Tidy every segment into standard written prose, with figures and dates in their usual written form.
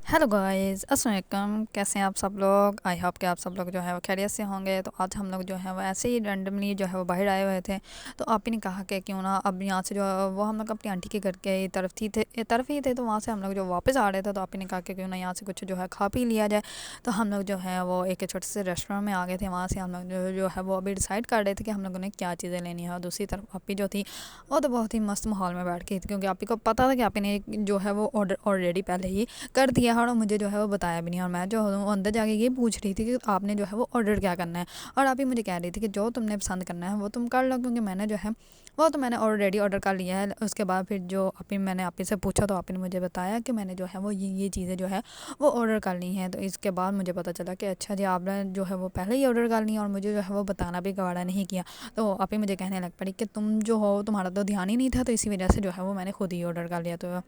Hello guys, अस्सलाम वालेकुम। कैसे हैं आप सब लोग? आई होप कि आप सब लोग जो है वो खैरियत से होंगे। तो आज हम लोग जो है वो ऐसे ही रैंडमली जो है वो बाहर आए हुए थे। तो आप ही ने कहा कि क्यों ना अब यहाँ से जो है वो हम लोग अपनी आंटी के घर के तरफ ही थे। तो वहाँ से हम लोग जो वापस आ रहे थे, तो आप ही ने कहा कि क्यों ना यहाँ से कुछ जो है खा पी लिया जाए। तो हम लोग जो है वो एक छोटे से रेस्टोरेंट में आ गए थे। वहाँ से हम लोग जो है वो अभी डिसाइड कर रहे थे कि हम लोगों ने क्या चीज़ें लेनी है। और दूसरी तरफ आप ही जो थी वो तो बहुत ही मस्त माहौल में बैठ गई थी, क्योंकि आप ही को पता था कि आप ही ने जो है वो ऑर्डर ऑलरेडी पहले ही कर दिया है और मुझे जो है वो बताया भी नहीं। और मैं जो हूँ अंदर जाके ये पूछ रही थी कि आपने जो है वो ऑर्डर क्या करना है। और आप ही मुझे कह रही थी कि जो तुमने पसंद करना है वो तुम कर लो, क्योंकि मैंने जो है वो तो मैंने ऑलरेडी ऑर्डर कर लिया है। उसके बाद फिर जो मैंने आप ही से पूछा, तो आप ही ने मुझे बताया कि मैंने जो है वो ये चीज़ें जो है वो ऑर्डर कर ली हैं। तो इसके बाद मुझे पता चला कि अच्छा जी, आपने जो है वो पहले ही ऑर्डर कर लिया और मुझे जो है वो बताना भी गवारा नहीं किया। तो आप ही मुझे कहने लग पड़ी कि तुम जो हो, तुम्हारा तो ध्यान ही नहीं था, तो इसी वजह से जो है वो मैंने खुद ही ऑर्डर कर लिया। तो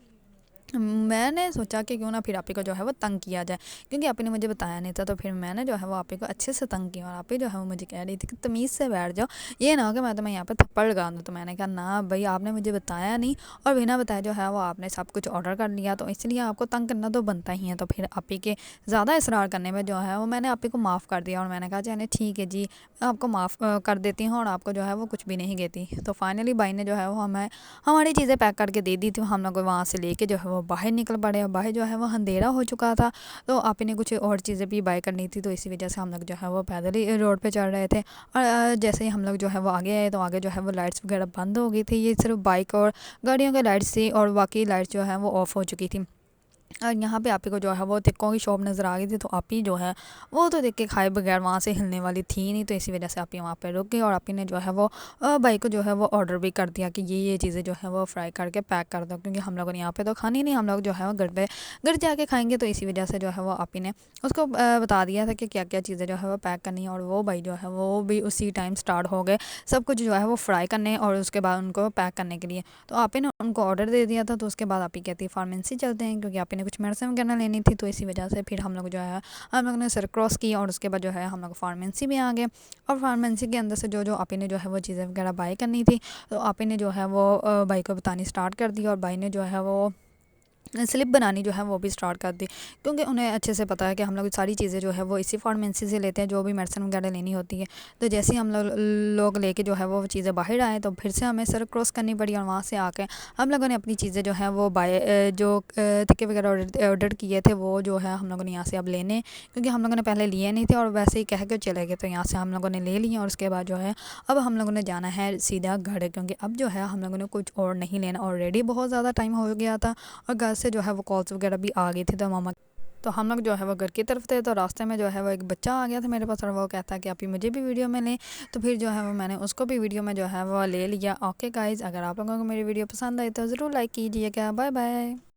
मैंने सोचा कि क्यों ना फिर आप ही को जो है वो तंग किया जाए, क्योंकि आप ही ने मुझे बताया नहीं था। तो फिर मैंने जो है वो आप ही को अच्छे से तंग किया और आप ही जो है वो मुझे कह रही थी कि तमीज़ से बैठ जाओ, ये ना हो कि मैं तुम्हें यहाँ पे थप्पड़ लगा दूँ। तो मैंने कहा ना भाई, आपने मुझे बताया नहीं और बिना बताए जो है वो आपने सब कुछ ऑर्डर कर लिया, तो इसलिए आपको तंग करना तो बनता ही है। तो फिर आप ही के ज़्यादा इसरार करने में जो है वो मैंने आप ही को माफ़ कर दिया और मैंने कहा चलिए ठीक है जी, मैं आपको माफ़ कर देती हूँ और आपको जो है वो कुछ भी नहीं कहती। तो फाइनली भाई ने जो है वो हमें हमारी चीज़ें पैक करके दे दी थी। हम लोग वहाँ से लेके जो है वो बाहर निकल पड़े और बाहर जो है वो अंधेरा हो चुका था। तो आप ही ने कुछ और चीज़ें भी बाय करनी थी, तो इसी वजह से हम लोग जो है वो पैदल ही रोड पे चल रहे थे। और जैसे ही हम लोग जो है वो आगे आए, तो आगे जो है वो लाइट्स वगैरह बंद हो गई थी। ये सिर्फ बाइक और गाड़ियों की लाइट्स थी और बाकी लाइट्स जो है वो ऑफ हो चुकी थी। और यहाँ पे आप ही को जो है वो टिक्कों की शॉप नज़र आ गई थी। तो आप ही जो है वो तो देख के खाए बगैर वहाँ से हिलने वाली थी नहीं, तो इसी वजह से आप ही वहाँ पे रुक गए और आप ही ने जो है वो भाई को जो है वो ऑर्डर भी कर दिया कि ये चीज़ें जो है वो फ्राई करके पैक कर दो, क्योंकि हम लोगों ने यहाँ पे तो खानी नहीं, हम लोग जो है वो घर जाके खाएंगे। तो इसी वजह से जो है वो आप ही ने उसको बता दिया था कि क्या क्या चीज़ें जो है वो पैक करनी है। और वो भाई जो है वो भी उसी टाइम स्टार्ट हो गए सब कुछ जो है वो फ्राई करने और उसके बाद उनको पैक करने के लिए। तो आप ही ने उनको ऑर्डर दे दिया था। तो उसके बाद आप ही कहती फार्मेसी चलते हैं, क्योंकि आप ही ने कुछ मेडिसिन वगैरह लेनी थी। तो इसी वजह से फिर हम लोग जो है हम लोग ने सर क्रॉस किया और उसके बाद जो है हम लोग फार्मेसी में आ गए। और फार्मेसी के अंदर से जो आप ही ने जो है वो चीज़ें वगैरह बाई करनी थी, तो आप ही ने जो है वो भाई को बतानी स्टार्ट कर दी और भाई ने जो है वो स्लिप बनानी जो है वो भी स्टार्ट कर दी, क्योंकि उन्हें अच्छे से पता है कि हम लोग सारी चीज़ें जो है वो इसी फार्मेसी से लेते हैं, जो भी मेडिसिन वगैरह लेनी होती है। तो जैसे ही हम लोग लेके जो है वो चीज़ें बाहर आए, तो फिर से हमें सर क्रॉस करनी पड़ी और वहाँ से आके हम लोगों ने अपनी चीज़ें जो है वो जो टिक्के वगैरह ऑर्डर किए थे वो जो है हम लोगों ने यहाँ से अब लेने, क्योंकि हम लोगों ने पहले लिए नहीं थे और वैसे ही कह के चले गए। तो यहाँ से हम लोगों ने ले लिए और उसके बाद जो है अब हम लोगों ने जाना है सीधा घर, क्योंकि अब जो है हम लोगों ने कुछ और नहीं लेना, ऑलरेडी बहुत ज़्यादा टाइम हो गया था और घर से जो है वो कॉल्स वगैरह भी आ गई थी। तो मामा, तो हम लोग जो है वो घर की तरफ थे। तो रास्ते में जो है वो एक बच्चा आ गया था मेरे पास और वो कहता है कि आप ही मुझे भी वीडियो में लें। तो फिर जो है वो मैंने उसको भी वीडियो में जो है वो ले लिया। ओके गाइज़, अगर आप लोगों को मेरी वीडियो पसंद आई तो ज़रूर लाइक कीजिएगा। Bye bye.